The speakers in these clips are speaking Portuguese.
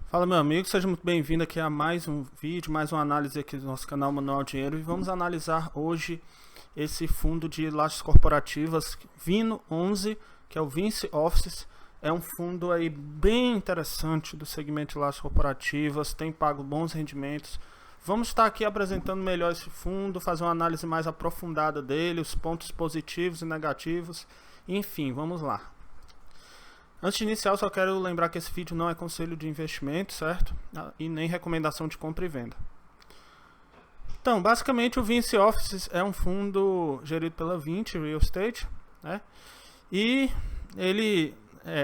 Fala, meu amigo, seja muito bem-vindo aqui a mais um vídeo, mais uma análise aqui do nosso canal Manual Dinheiro, e vamos analisar hoje esse fundo de lajes corporativas Vino 11, que é o Vinci Offices. É um fundo aí bem interessante do segmento de lajes corporativas, tem pago bons rendimentos. Vamos estar aqui apresentando melhor esse fundo, fazer uma análise mais aprofundada dele, os pontos positivos e negativos, enfim, vamos lá. Antes de iniciar, eu só quero lembrar que esse vídeo não é conselho de investimento, certo? E nem recomendação de compra e venda. Então, basicamente, o Vinci Offices é um fundo gerido pela Vinci Real Estate, né? E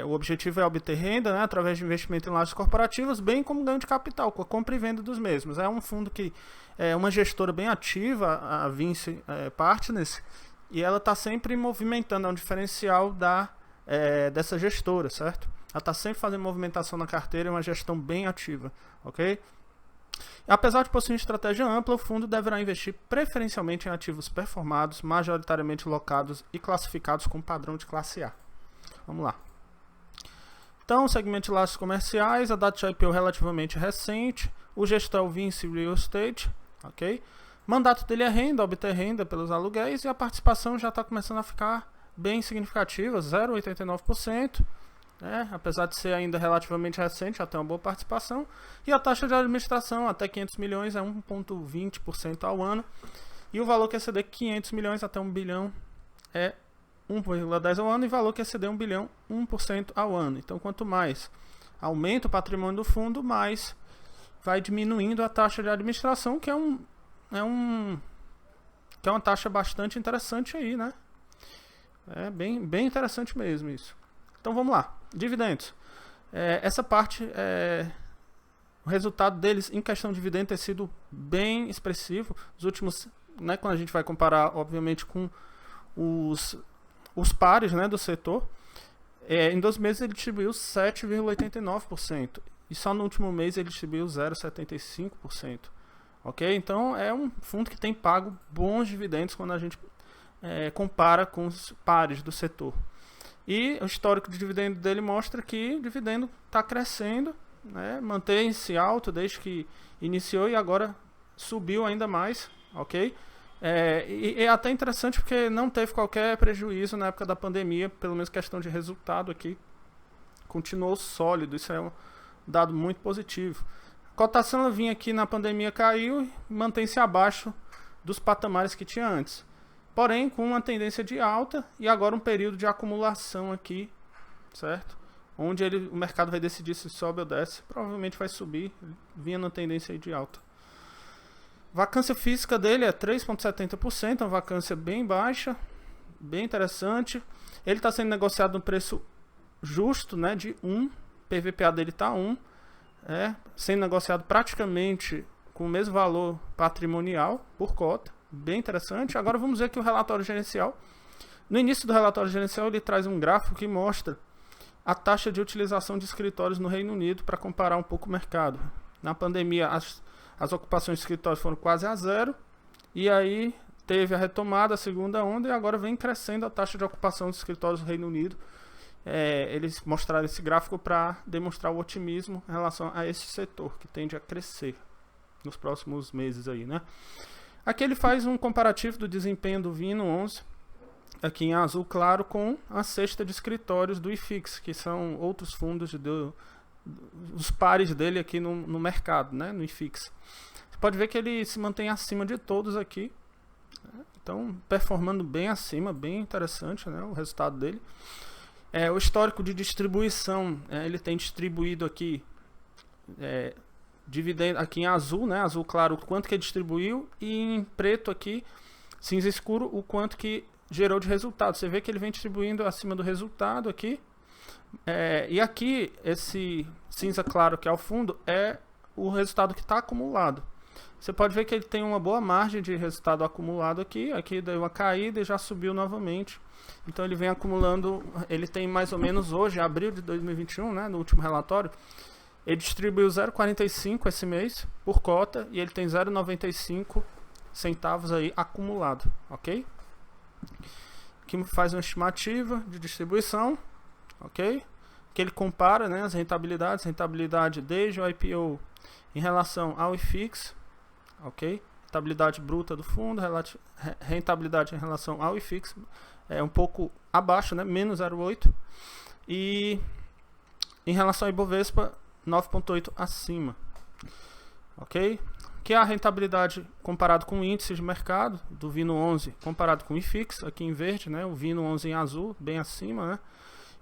o objetivo é obter renda, né, através de investimento em lajes corporativas, bem como ganho de capital, com a compra e venda dos mesmos. É um fundo que é uma gestora bem ativa, a Vinci Partners, e ela está sempre movimentando, é um diferencial dessa gestora, certo? Ela está sempre fazendo movimentação na carteira, é uma gestão bem ativa, ok? Apesar de possuir estratégia ampla, o fundo deverá investir preferencialmente em ativos performados, majoritariamente locados e classificados com padrão de classe A. Vamos lá. Então, segmento de lajes comerciais, a data de IPO relativamente recente, o gestor é o Vinci Real Estate, ok? O mandato dele é renda, obter renda pelos aluguéis, e a participação já está começando a ficar bem significativa, 0,89%, né? Apesar de ser ainda relativamente recente, já tem uma boa participação, e a taxa de administração até 500 milhões é 1,20% ao ano, e o valor que exceder 500 milhões até 1 bilhão é 1,10% ao ano, e valor que exceder 1 bilhão, 1% ao ano. Então, quanto mais aumenta o patrimônio do fundo, mais vai diminuindo a taxa de administração, que é uma taxa bastante interessante aí, né? É bem interessante mesmo isso. Então vamos lá. Dividendos. Essa parte, o resultado deles em questão de dividendo tem sido bem expressivo. Os últimos, né, quando a gente vai comparar, obviamente, com os pares, né, do setor, em 2 meses ele distribuiu 7,89%. E só no último mês ele distribuiu 0,75%. Ok? Então é um fundo que tem pago bons dividendos quando a gente compara com os pares do setor. E o histórico de dividendo dele mostra que o dividendo está crescendo, né? Mantém-se alto desde que iniciou e agora subiu ainda mais, ok? E é até interessante porque não teve qualquer prejuízo na época da pandemia, pelo menos questão de resultado aqui, continuou sólido, isso é um dado muito positivo. A cotação vinha aqui na pandemia, caiu e mantém-se abaixo dos patamares que tinha antes. Porém, com uma tendência de alta e agora um período de acumulação aqui, certo? Onde o mercado vai decidir se sobe ou desce. Provavelmente vai subir, vinha na tendência de alta. Vacância física dele é 3,70%, uma vacância bem baixa, bem interessante. Ele está sendo negociado no preço justo, né, de 1, PVPA dele está 1, sendo negociado praticamente com o mesmo valor patrimonial por cota. Bem interessante. Agora vamos ver aqui o relatório gerencial. No início do relatório gerencial ele traz um gráfico que mostra a taxa de utilização de escritórios no Reino Unido para comparar um pouco o mercado. Na pandemia as ocupações de escritórios foram quase a zero, e aí teve a retomada, a segunda onda, e agora vem crescendo a taxa de ocupação dos escritórios no Reino Unido. Eles mostraram esse gráfico para demonstrar o otimismo em relação a esse setor, que tende a crescer nos próximos meses aí, né? Aqui ele faz um comparativo do desempenho do Vino 11, aqui em azul claro, com a cesta de escritórios do IFIX, que são outros fundos os pares dele aqui no mercado, né, no IFIX. Você pode ver que ele se mantém acima de todos aqui, né? Então performando bem acima, bem interessante, né, o resultado dele. O histórico de distribuição, ele tem distribuído aqui dividendo aqui em azul, né, azul claro, o quanto que ele distribuiu, e em preto aqui, cinza escuro, o quanto que gerou de resultado. Você vê que ele vem distribuindo acima do resultado aqui, e aqui esse cinza claro que é o fundo é o resultado que está acumulado. Você pode ver que ele tem uma boa margem de resultado acumulado aqui deu uma caída e já subiu novamente. Então ele vem acumulando, ele tem mais ou menos hoje, abril de 2021, né, no último relatório, ele distribuiu 0,45 esse mês por cota e ele tem 0,95 centavos aí acumulado, ok? Aqui faz uma estimativa de distribuição, ok? Aqui ele compara, né, as rentabilidades, rentabilidade desde o IPO em relação ao IFIX, ok? Rentabilidade bruta do fundo, rentabilidade em relação ao IFIX é um pouco abaixo, né, menos 0,8, e em relação ao Ibovespa 9,8 acima, ok? Que é a rentabilidade comparado com o índice de mercado do VINO11 comparado com o IFIX, aqui em verde, né, o VINO11 em azul, bem acima, né?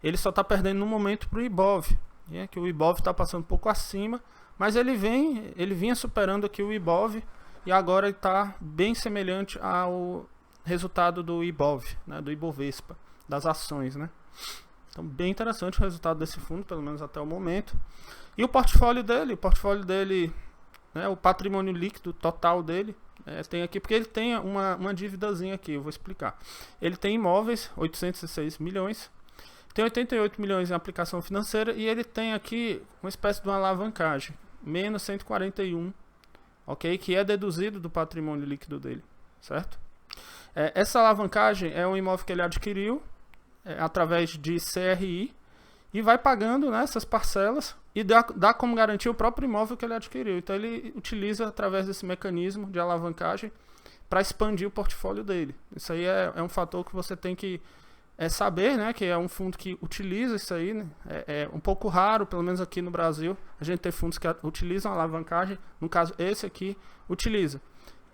Ele só está perdendo no momento para o IBOV, né, que o IBOV está passando um pouco acima, mas ele vinha superando aqui o IBOV e agora está bem semelhante ao resultado do IBOV, né, do Ibovespa, das ações, né? Então, bem interessante o resultado desse fundo, pelo menos até o momento. E o portfólio dele, né, o patrimônio líquido total dele, tem aqui, porque ele tem uma dívidazinha aqui, eu vou explicar. Ele tem imóveis, 806 milhões, tem 88 milhões em aplicação financeira e ele tem aqui uma espécie de uma alavancagem, menos 141, ok? Que é deduzido do patrimônio líquido dele, certo? Essa alavancagem é um imóvel que ele adquiriu através de CRI e vai pagando, né, essas parcelas e dá como garantia o próprio imóvel que ele adquiriu. Então ele utiliza através desse mecanismo de alavancagem para expandir o portfólio dele. Isso aí é um fator que você tem que saber, né, que é um fundo que utiliza isso aí, né? É um pouco raro, pelo menos aqui no Brasil, a gente ter fundos que utilizam alavancagem. No caso, esse aqui utiliza.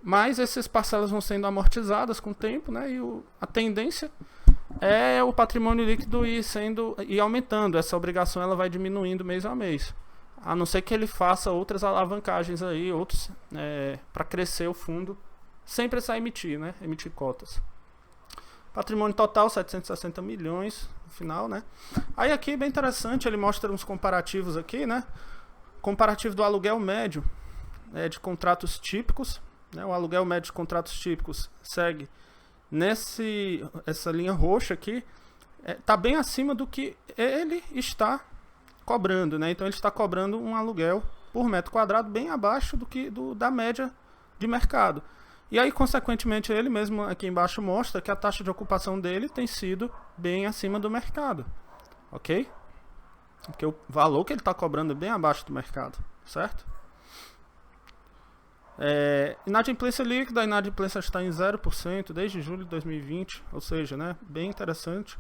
Mas essas parcelas vão sendo amortizadas com o tempo, né, e a tendência é o patrimônio líquido ir aumentando. Essa obrigação ela vai diminuindo mês a mês. A não ser que ele faça outras alavancagens aí, para crescer o fundo, sem precisar emitir, né, emitir cotas. Patrimônio total, 760 milhões no final, né? Aí aqui, bem interessante, ele mostra uns comparativos aqui, né? Comparativo do aluguel médio de contratos típicos, né? O aluguel médio de contratos típicos segue essa linha roxa aqui, tá bem acima do que ele está cobrando, né? Então ele está cobrando um aluguel por metro quadrado bem abaixo da média de mercado. E aí, consequentemente, ele mesmo aqui embaixo mostra que a taxa de ocupação dele tem sido bem acima do mercado, ok? Porque o valor que ele está cobrando é bem abaixo do mercado, certo? Inadimplência líquida, a inadimplência está em 0% desde julho de 2020, ou seja, né, bem interessante,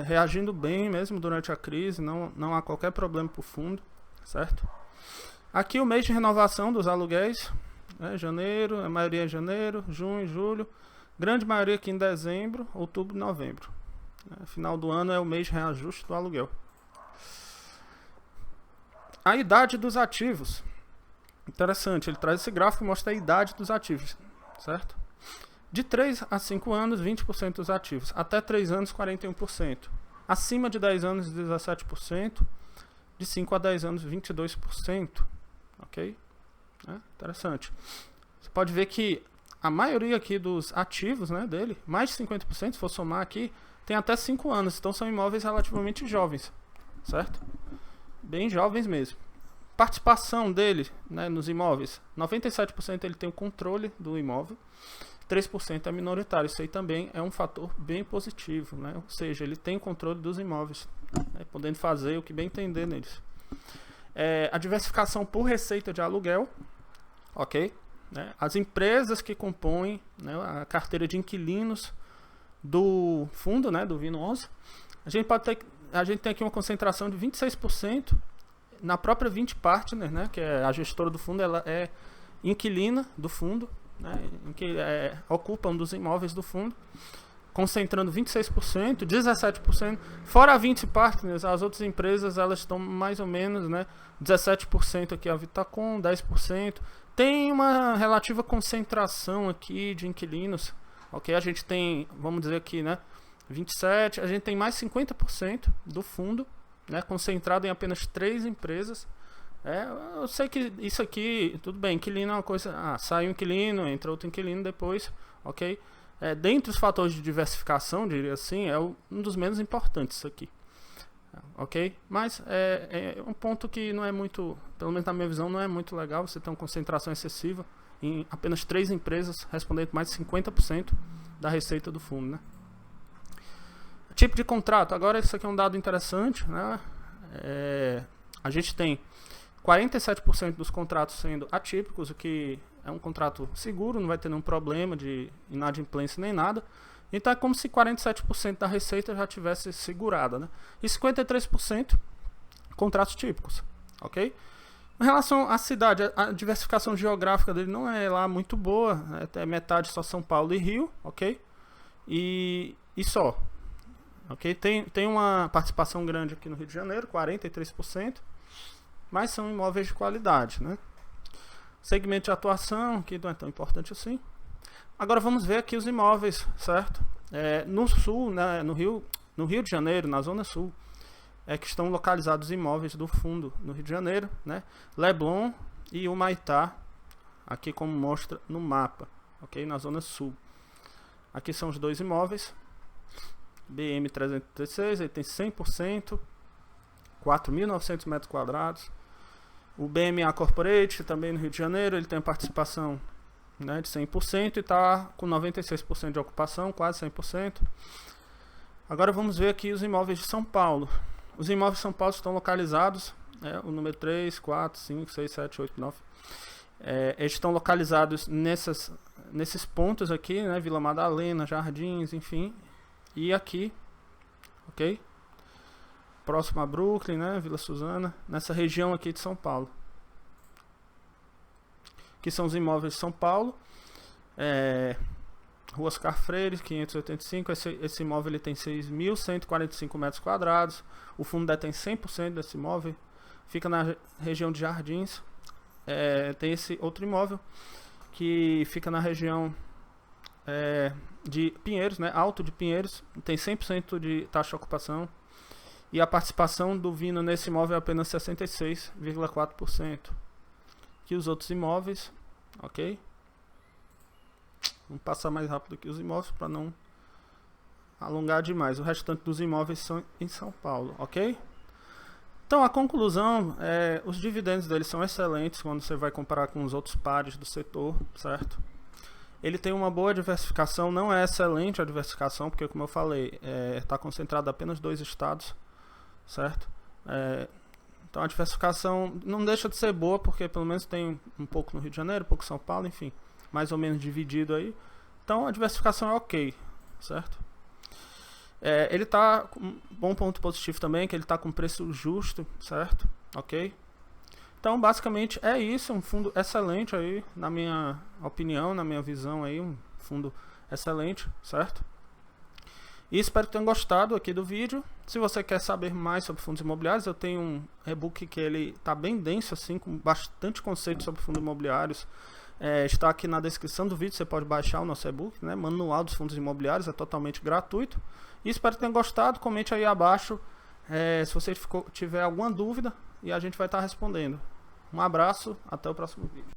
reagindo bem mesmo durante a crise, não há qualquer problema para o fundo, certo? Aqui o mês de renovação dos aluguéis, janeiro, a maioria em janeiro, junho, julho, grande maioria aqui em dezembro, outubro e novembro. Final do ano é o mês de reajuste do aluguel. A idade dos ativos. Interessante, ele traz esse gráfico e mostra a idade dos ativos, certo? De 3 a 5 anos, 20% dos ativos. Até 3 anos, 41%. Acima de 10 anos, 17%. De 5 a 10 anos, 22%. Ok? Interessante. Você pode ver que a maioria aqui dos ativos, né, dele, mais de 50%, se for somar aqui, tem até 5 anos. Então são imóveis relativamente jovens, certo? Bem jovens mesmo. Participação dele, né, nos imóveis, 97% ele tem o controle do imóvel, 3% é minoritário. Isso aí também é um fator bem positivo, né? Ou seja, ele tem o controle dos imóveis, né, podendo fazer o que bem entender neles. A diversificação por receita de aluguel, ok? Né? As empresas que compõem, né, a carteira de inquilinos do fundo, né, do VINO11, a gente tem aqui uma concentração de 26% na própria 20 Partners, né, que é a gestora do fundo, ela é inquilina do fundo, né, em que ocupa um dos imóveis do fundo, concentrando 26%, 17%, fora a 20 Partners, as outras empresas elas estão mais ou menos, né, 17% aqui a Vitacom, 10%, tem uma relativa concentração aqui de inquilinos, ok? A gente tem, vamos dizer aqui, né, 27%, a gente tem mais 50% do fundo, né, concentrado em apenas 3 empresas. Eu sei que isso aqui, tudo bem, inquilino é uma coisa, sai um inquilino, entra outro inquilino depois, ok? Dentre os fatores de diversificação, diria assim, é um dos menos importantes isso aqui, ok? Mas é um ponto que não é muito, pelo menos na minha visão, não é muito legal você ter uma concentração excessiva em apenas 3 empresas, respondendo mais de 50% da receita do fundo, né? Tipo de contrato, agora isso aqui é um dado interessante, né? a gente tem 47% dos contratos sendo atípicos, o que é um contrato seguro, não vai ter nenhum problema de inadimplência nem nada. Então é como se 47% da receita já tivesse segurada, né? E 53% contratos típicos, ok? Em relação à cidade, a diversificação geográfica dele não é lá muito boa, até metade só São Paulo e Rio, ok? E só, ok? Tem uma participação grande aqui no Rio de Janeiro, 43%, mas são imóveis de qualidade, né? Segmento de atuação, que não é tão importante assim. Agora vamos ver aqui os imóveis, certo? No sul, né, no Rio de Janeiro, na zona sul, que estão localizados imóveis do fundo no Rio de Janeiro, né? Leblon e Humaitá, aqui como mostra no mapa, ok? Na zona sul. Aqui são os dois imóveis. BM 336, ele tem 100%, 4.900 metros quadrados. O BMA Corporate, também no Rio de Janeiro, ele tem a participação, né, de 100% e está com 96% de ocupação, quase 100%. Agora vamos ver aqui os imóveis de São Paulo. Os imóveis de São Paulo estão localizados, o número 3, 4, 5, 6, 7, 8, 9. Eles estão localizados nesses pontos aqui, né, Vila Madalena, Jardins, enfim. E aqui, ok? Próximo a Brooklyn, né, Vila Suzana, nessa região aqui de São Paulo. Aqui são os imóveis de São Paulo. Rua Oscar Freire, 585. Esse imóvel ele tem 6.145 metros quadrados. O fundo detém 100% desse imóvel. Fica na região de Jardins. Tem esse outro imóvel que fica na região de Pinheiros, né? Alto de Pinheiros. Tem 100% de taxa de ocupação. E a participação do Vino nesse imóvel é apenas 66,4%. Aqui os outros imóveis, ok? Vamos passar mais rápido aqui os imóveis para não alongar demais. O restante dos imóveis são em São Paulo, ok? Então a conclusão os dividendos deles são excelentes quando você vai comparar com os outros pares do setor, certo? Ele tem uma boa diversificação, não é excelente a diversificação, porque como eu falei, está concentrado em apenas 2 estados, certo? Então a diversificação não deixa de ser boa, porque pelo menos tem um pouco no Rio de Janeiro, um pouco em São Paulo, enfim, mais ou menos dividido aí. Então a diversificação é ok, certo? Ele está com um bom ponto positivo também, que ele está com preço justo, certo? Ok? Então basicamente é isso, um fundo excelente aí, na minha opinião, na minha visão aí, um fundo excelente, certo? E espero que tenham gostado aqui do vídeo. Se você quer saber mais sobre fundos imobiliários, eu tenho um e-book que ele está bem denso, assim, com bastante conceito sobre fundos imobiliários. Está aqui na descrição do vídeo, você pode baixar o nosso e-book, né? Manual dos fundos imobiliários, é totalmente gratuito. E espero que tenham gostado, comente aí abaixo se você tiver alguma dúvida e a gente vai estar respondendo. Um abraço, até o próximo vídeo.